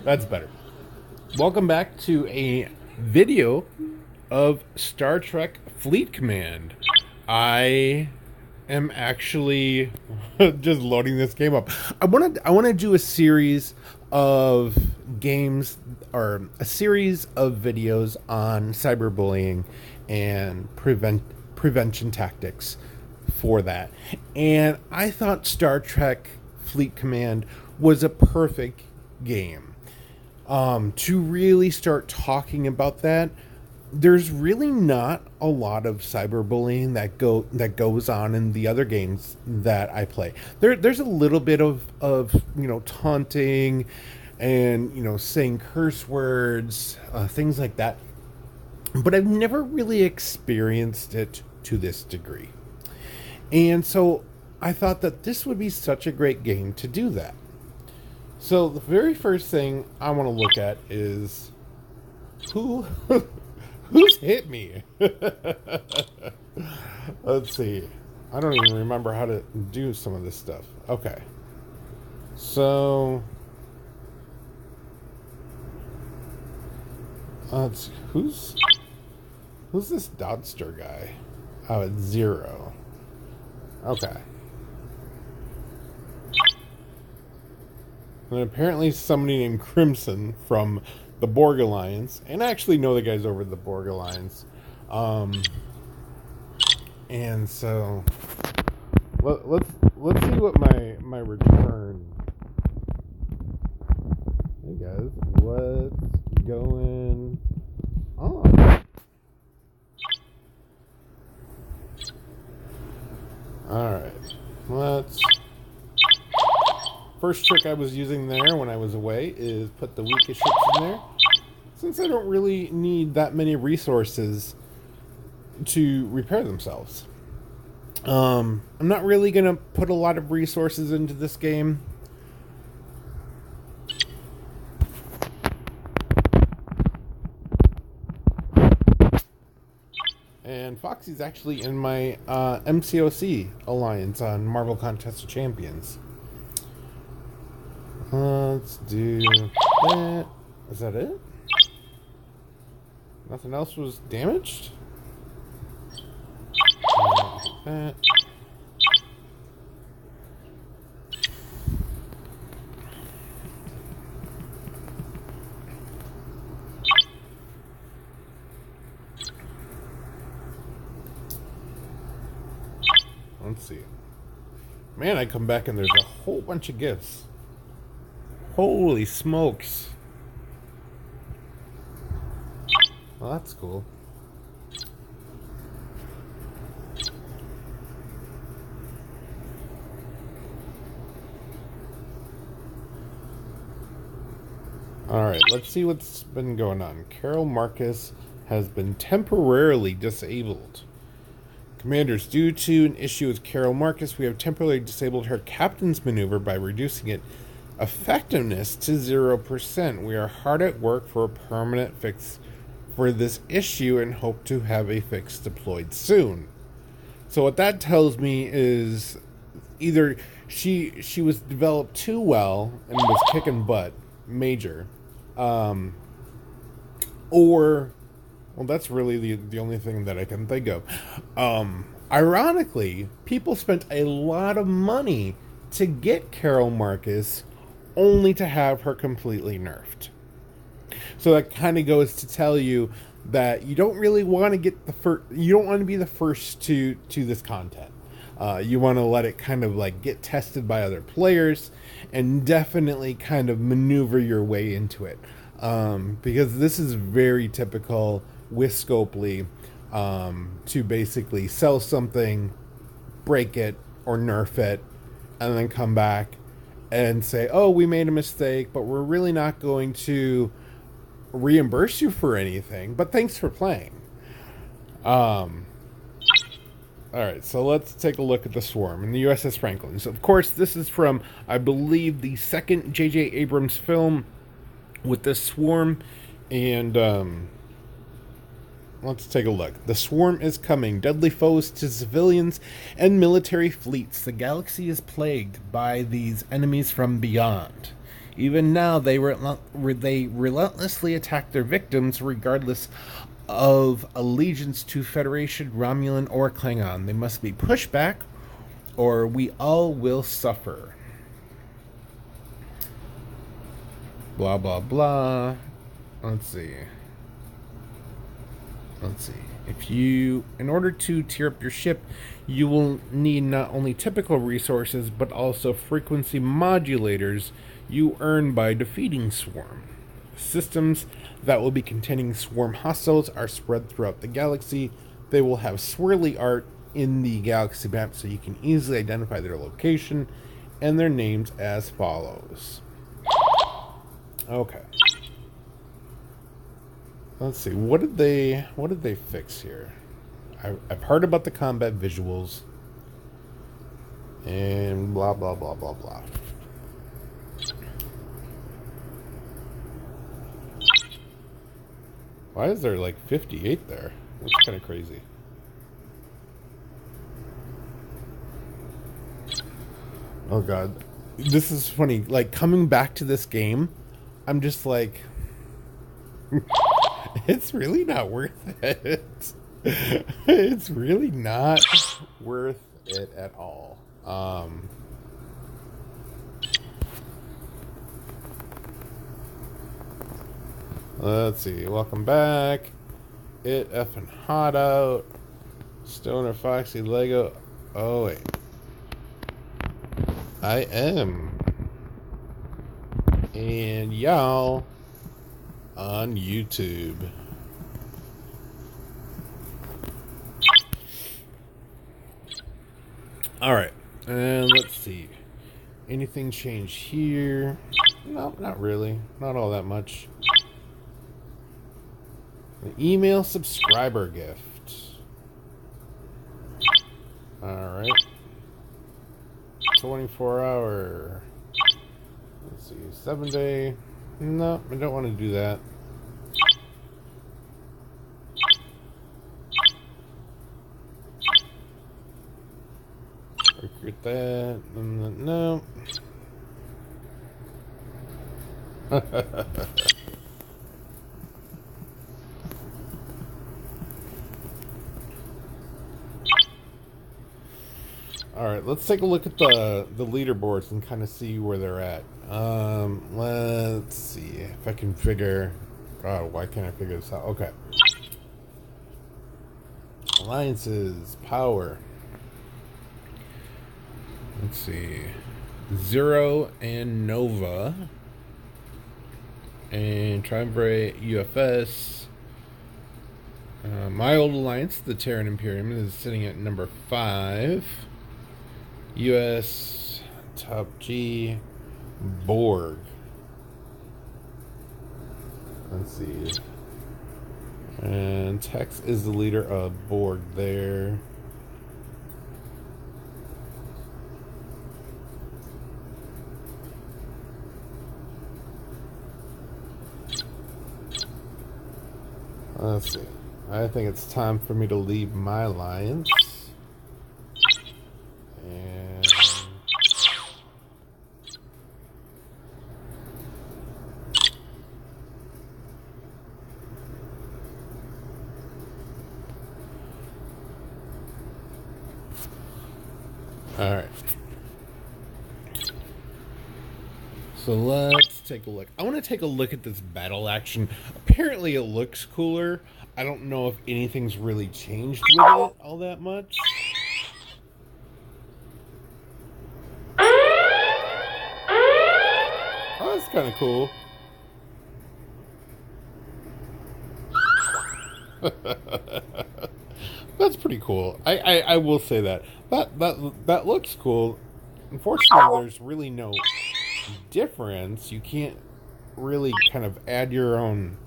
That's better. Welcome back to a video of Star Trek Fleet Command. I am actually just loading this game up. I want to do a series of games or a series of videos on cyberbullying and prevention tactics for that. And I thought Star Trek Fleet Command was a perfect game to really start talking about that. There's really not a lot of cyberbullying that goes on in the other games that I play. There's a little bit of taunting and saying curse words, things like that. But I've never really experienced it to this degree. And so I thought that this would be such a great game to do that. So the very first thing I want to look at is who's hit me. Let's see. I don't even remember how to do some of this stuff. Okay. So let's see. Who's this Dodster guy? Oh, it's 0. Okay. And apparently somebody named Crimson from the Borg Alliance, and I actually know the guys over the Borg Alliance. And so let's see what my return. Hey guys, what's going on? Alright, first trick I was using there when I was away is put the weakest ships in there. Since I don't really need that many resources to repair themselves. I'm not really going to put a lot of resources into this game. And Foxy's actually in my MCOC alliance on Marvel Contest of Champions. Let's do that. Is that it? Nothing else was damaged? That. Let's see. Man, I come back and there's a whole bunch of gifts. Holy smokes. Well, that's cool. Alright, let's see what's been going on. Carol Marcus has been temporarily disabled. Commanders, due to an issue with Carol Marcus, we have temporarily disabled her captain's maneuver by reducing its effectiveness to 0%. We are hard at work for a permanent fix for this issue and hope to have a fix deployed soon. So what that tells me is either she was developed too well and was kicking butt, major, or, well, that's really the only thing that I can think of. Ironically, people spent a lot of money to get Carol Marcus only to have her completely nerfed. So that kind of goes to tell you that you don't really want to get you don't want to be the first to this content. You want to let it kind of like get tested by other players and definitely kind of maneuver your way into it. Because this is very typical with Scopely, to basically sell something, break it, or nerf it, and then come back and say, oh, we made a mistake, but we're really not going to reimburse you for anything, but thanks for playing. Alright, so let's take a look at the Swarm and the USS Franklin. So, of course, this is from, I believe, the second J.J. Abrams film with the Swarm, and let's take a look. The Swarm is coming. Deadly foes to civilians and military fleets. The galaxy is plagued by these enemies from beyond. Even now, they relentlessly attack their victims regardless of allegiance to Federation, Romulan, or Klingon. They must be pushed back, or we all will suffer. Blah, blah, blah. Let's see. In order to tier up your ship, you will need not only typical resources, but also frequency modulators you earn by defeating Swarm. Systems that will be containing Swarm hostiles are spread throughout the galaxy. They will have swirly art in the galaxy map so you can easily identify their location and their names as follows. Okay. Let's see. What did they fix here? I've heard about the combat visuals and blah blah blah blah blah. Why is there like 58 there? That's kind of crazy. Oh god. This is funny. Like, coming back to this game, I'm just like, it's really not worth it. It's really not worth it at all. Let's see. Welcome back. It effing hot out. Stoner Foxy Lego. Oh wait. I am. And y'all on YouTube. Alright. And let's see. Anything change here? No, not really. Not all that much. An email subscriber gift. Alright. 24-hour. Let's see. 7-day. No, I don't want to do that. Recruit that. No. Alright, let's take a look at the leaderboards and kind of see where they're at. Let's see if I can figure... God, why can't I figure this out? Okay. Alliances, power. Let's see. Zero and Nova. And Triumvirate UFS. My old alliance, the Terran Imperium, is sitting at number 5. US Top G Borg. Let's see. And Tex is the leader of Borg there. Let's see. I think it's time for me to leave my alliance. And all right. So let's take a look. I want to take a look at this battle action. Apparently it looks cooler. I don't know if anything's really changed with it all that much. Oh, that's kind of cool. That's pretty cool. I will say that. That looks cool. Unfortunately, there's really no difference. You can't really kind of add your own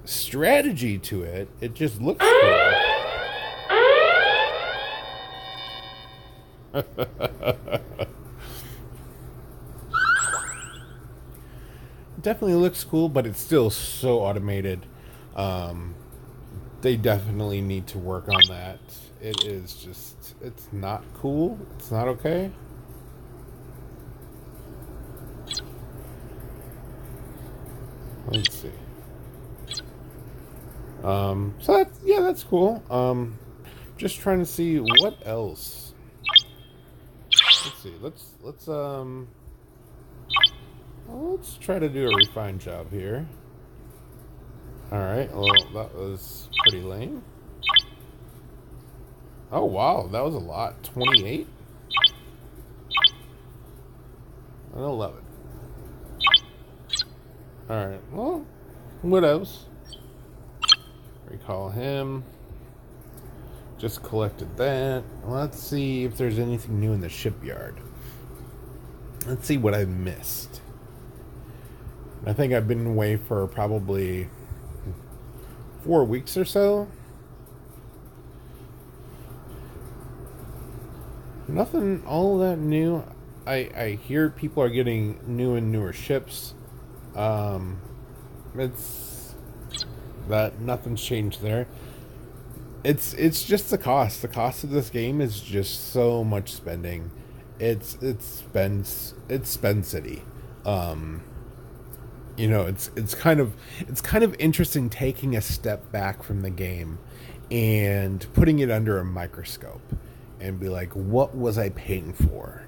strategy to it. It just looks cool. Definitely looks cool, but it's still so automated. They definitely need to work on that. It is just, it's not cool. It's not okay. Let's see. So that's, yeah, that's cool. Just trying to see what else. Let's see. Let's try to do a refined job here. All right. Well, that was pretty lame. Oh wow, that was a lot. 28 and 11. All right. Well, what else? Recall him. Just collected that. Let's see if there's anything new in the shipyard. Let's see what I missed. I think I've been away for probably 4 weeks or so. Nothing all that new. I hear people are getting new and newer ships. It's that nothing's changed there. It's just the cost. The cost of this game is just so much spending. It's spend city. You know, it's kind of interesting taking a step back from the game and putting it under a microscope and be like, what was I paying for?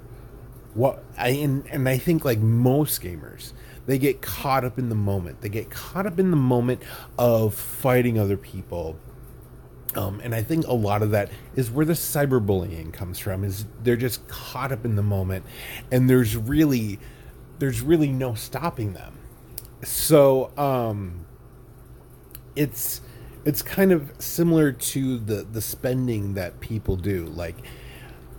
And I think, like most gamers, they get caught up in the moment. They get caught up in the moment of fighting other people. And I think a lot of that is where the cyberbullying comes from, is they're just caught up in the moment, and there's really no stopping them. So it's kind of similar to the spending that people do. Like,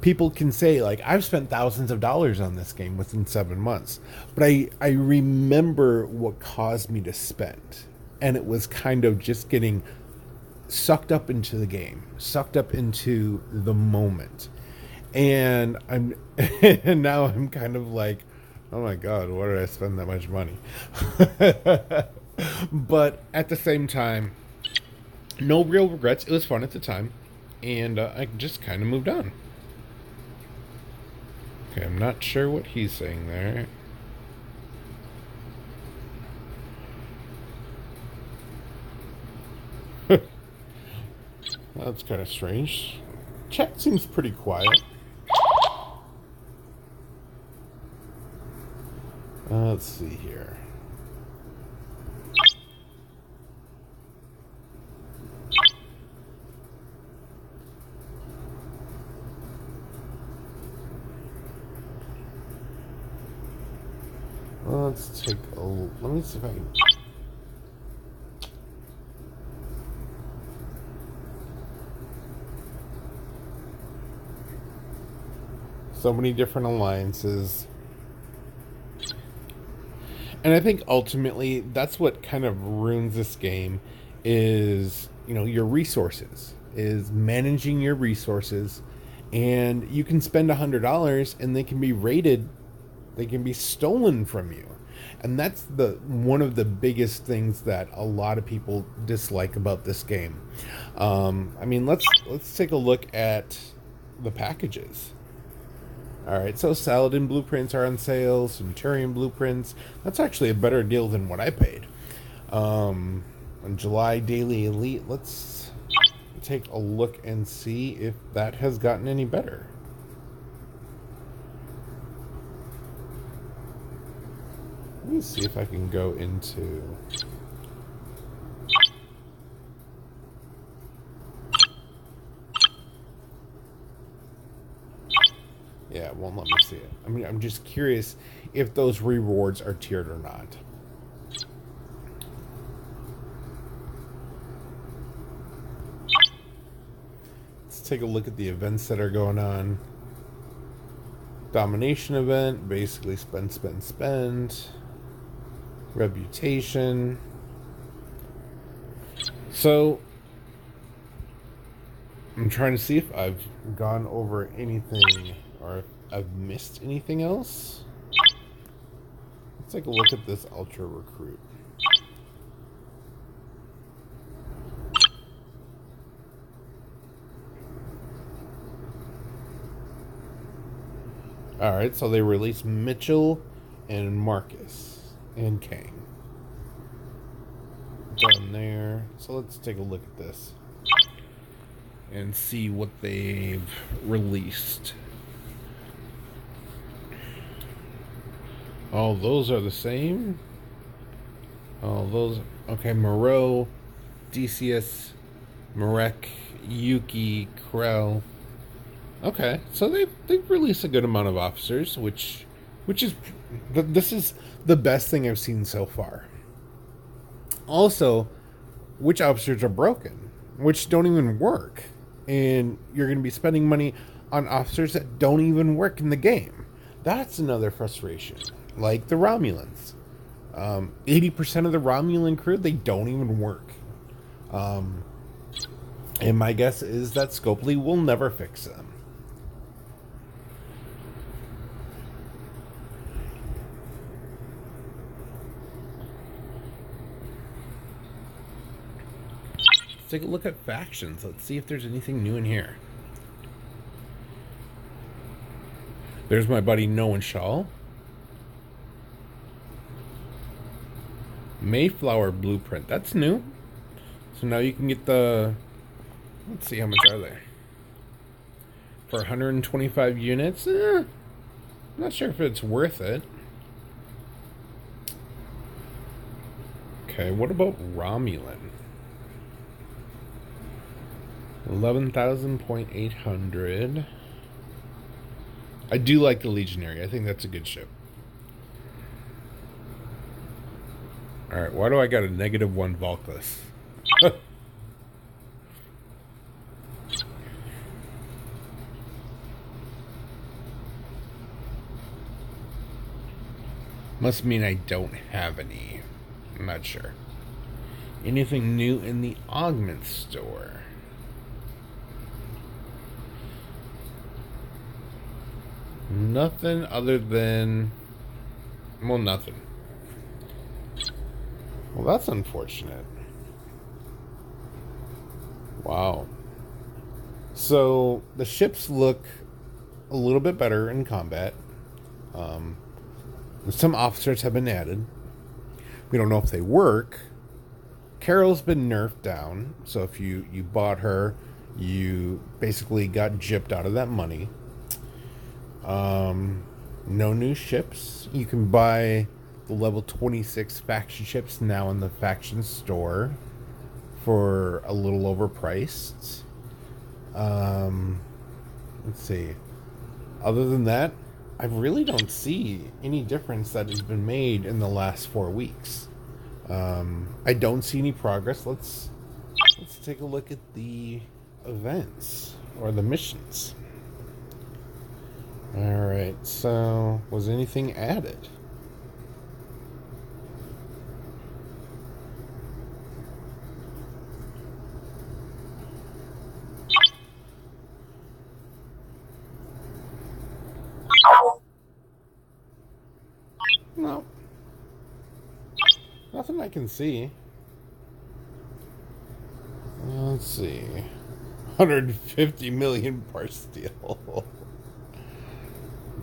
people can say, like, I've spent thousands of dollars on this game within 7 months, but I remember what caused me to spend, and it was kind of just getting sucked up into the game, sucked up into the moment. And and now I'm kind of like, oh my god, why did I spend that much money? But at the same time, no real regrets. It was fun at the time, and I just kind of moved on. Okay, I'm not sure what he's saying there. That's kind of strange. Chat seems pretty quiet. Let's see here. Let's take a... Let me see if I can... So many different alliances. And I think ultimately that's what kind of ruins this game, is, you know, your resources, is managing your resources. And you can spend $100 and they can be raided, they can be stolen from you. And that's one of the biggest things that a lot of people dislike about this game. I mean, let's take a look at the packages. All right, so Saladin blueprints are on sale. Centurion blueprints. That's actually a better deal than what I paid. On July Daily Elite, let's take a look and see if that has gotten any better. Let me see if I can go into... Yeah, it won't let me see it. I mean, I'm just curious if those rewards are tiered or not. Let's take a look at the events that are going on. Domination event, basically spend. Reputation. So, I'm trying to see if I've gone over anything or if I've missed anything else. Let's take a look at this Ultra Recruit. Alright, so they released Mitchell and Marcus and Kang. done there. So let's take a look at this and see what they've released. Oh, those are the same? Oh, those... Okay, Moreau, Decius, Marek, Yuki, Krell. Okay, so they've released a good amount of officers, which is... This is the best thing I've seen so far. Also, which officers are broken, which don't even work. And you're going to be spending money on officers that don't even work in the game. That's another frustration. Like the Romulans. 80% of the Romulan crew, they don't even work. And my guess is that Scopely will never fix them. Let's take a look at factions. Let's see if there's anything new in here. There's my buddy Noah Shaw. Mayflower Blueprint. That's new. So now you can get the... Let's see, how much are they? For 125 units? I'm not sure if it's worth it. Okay, what about Romulan? 11,800. I do like the Legionary. I think that's a good ship. Alright, why do I got a -1 Vulcus? Must mean I don't have any. I'm not sure. Anything new in the augment store? Nothing other than... Well, nothing. Well, that's unfortunate. Wow. So, the ships look a little bit better in combat. Some officers have been added. We don't know if they work. Carol's been nerfed down. So, if you bought her, you basically got gypped out of that money. No new ships. You can buy the level 26 faction ships now in the faction store for a little overpriced. Let's see. Other than that, I really don't see any difference that has been made in the last 4 weeks. I don't see any progress. Let's take a look at the events or the missions. Alright, so was anything added? No. Nothing I can see. Let's see. 150 million par steel.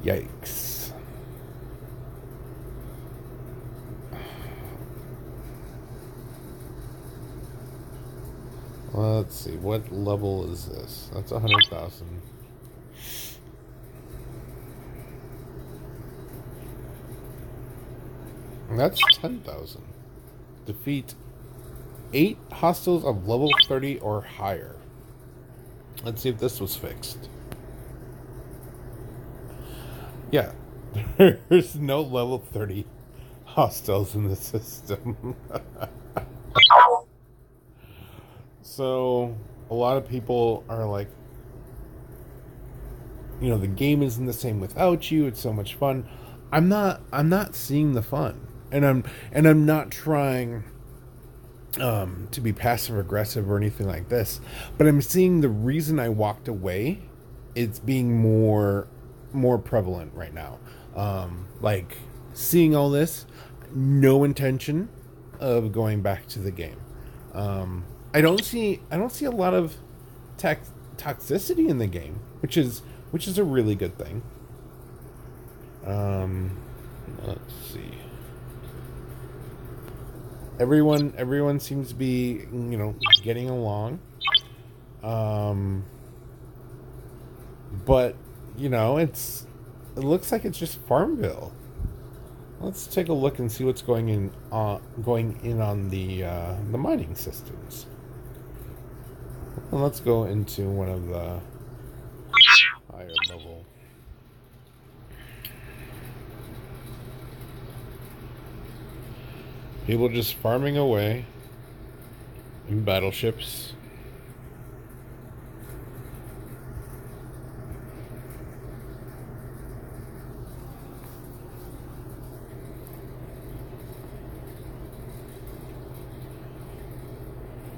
Yikes. Let's see. What level is this? That's 100,000. That's 10,000. Defeat 8 hostiles of level 30 or higher. Let's see if this was fixed. Yeah, there's no level 30 hostiles in the system. So, a lot of people are like, you know, the game isn't the same without you. It's so much fun. I'm not seeing the fun. And I'm not trying to be passive aggressive or anything like this, but I'm seeing the reason I walked away. It's being more prevalent right now. Like seeing all this, no intention of going back to the game. I don't see a lot of toxicity in the game, which is a really good thing. Let's see. Everyone seems to be, getting along. Um, but it looks like it's just Farmville. Let's take a look and see what's going in on the mining systems. And let's go into one of the higher level. People just farming away in battleships.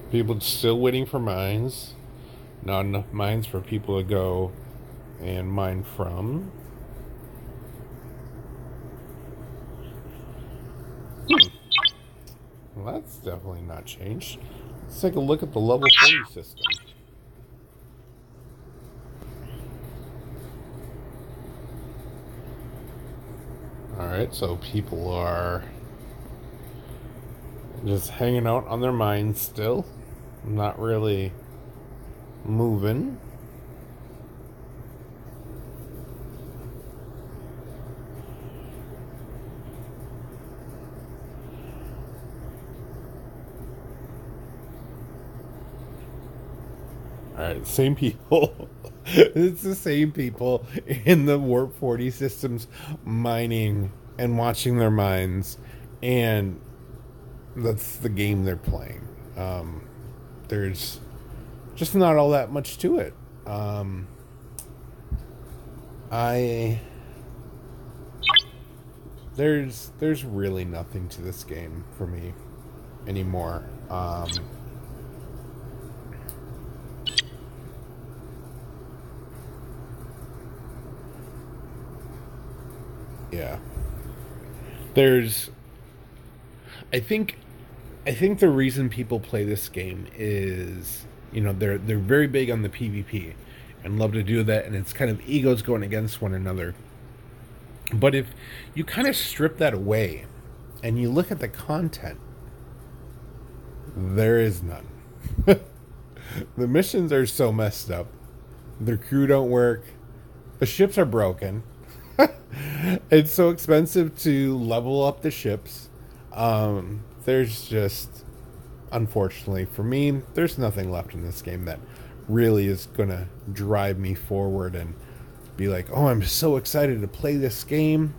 People still waiting for mines. Not enough mines for people to go and mine from. Well, that's definitely not changed. Let's take a look at the level 40 system. Alright, so people are just hanging out on their mines still. Not really moving. Alright, same people. It's the same people in the Warp 40 systems mining and watching their mines, and that's the game they're playing. There's just not all that much to it. There's really nothing to this game for me anymore. Yeah. There's I think the reason people play this game is, they're very big on the PvP and love to do that, and it's kind of egos going against one another. But if you kind of strip that away and you look at the content, there is none. The missions are so messed up. Their crew don't work. The ships are broken. It's so expensive to level up the ships. There's just, unfortunately for me, there's nothing left in this game that really is going to drive me forward and be like, oh, I'm so excited to play this game.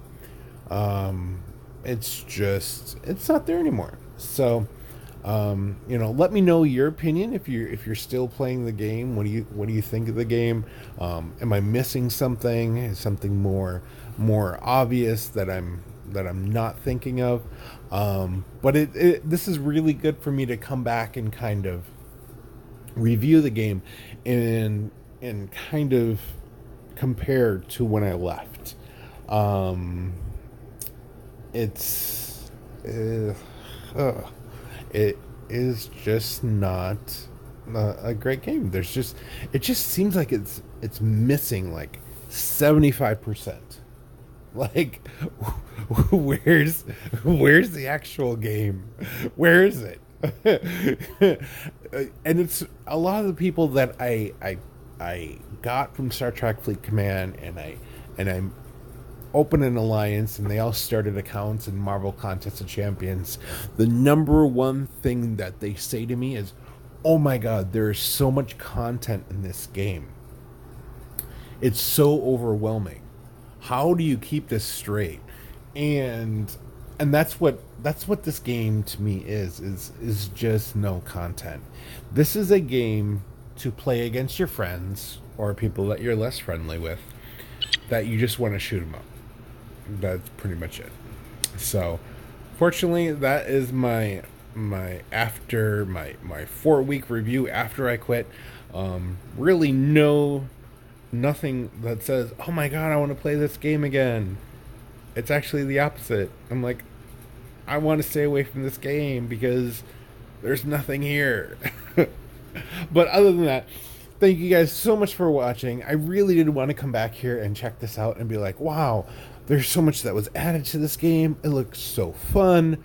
It's not there anymore. So, let me know your opinion if you're still playing the game. What do you think of the game? Am I missing something? Is something more obvious that I'm not thinking of? But this is really good for me to come back and kind of review the game and kind of compare to when I left. It is just not a great game. It just seems like it's missing like 75%. Like, where's the actual game? Where is it? And it's a lot of the people that I got from Star Trek Fleet Command, and I opened an alliance, and they all started accounts in Marvel Contest of Champions. The number one thing that they say to me is, "Oh my God, there is so much content in this game. It's so overwhelming. How do you keep this straight?" And that's what this game to me is just no content. This is a game to play against your friends or people that you're less friendly with, that you just want to shoot them up. That's pretty much it. So, fortunately, that is my 4-week review after I quit. Really nothing that says, "Oh my God, I want to play this game again." It's actually the opposite. I'm like, I want to stay away from this game because there's nothing here. But other than that, thank you guys so much for watching. I really did want to come back here and check this out and be like, wow, there's so much that was added to this game. It looks so fun.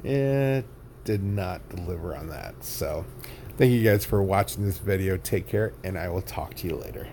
It did not deliver on that. So thank you guys for watching this video. Take care, and I will talk to you later.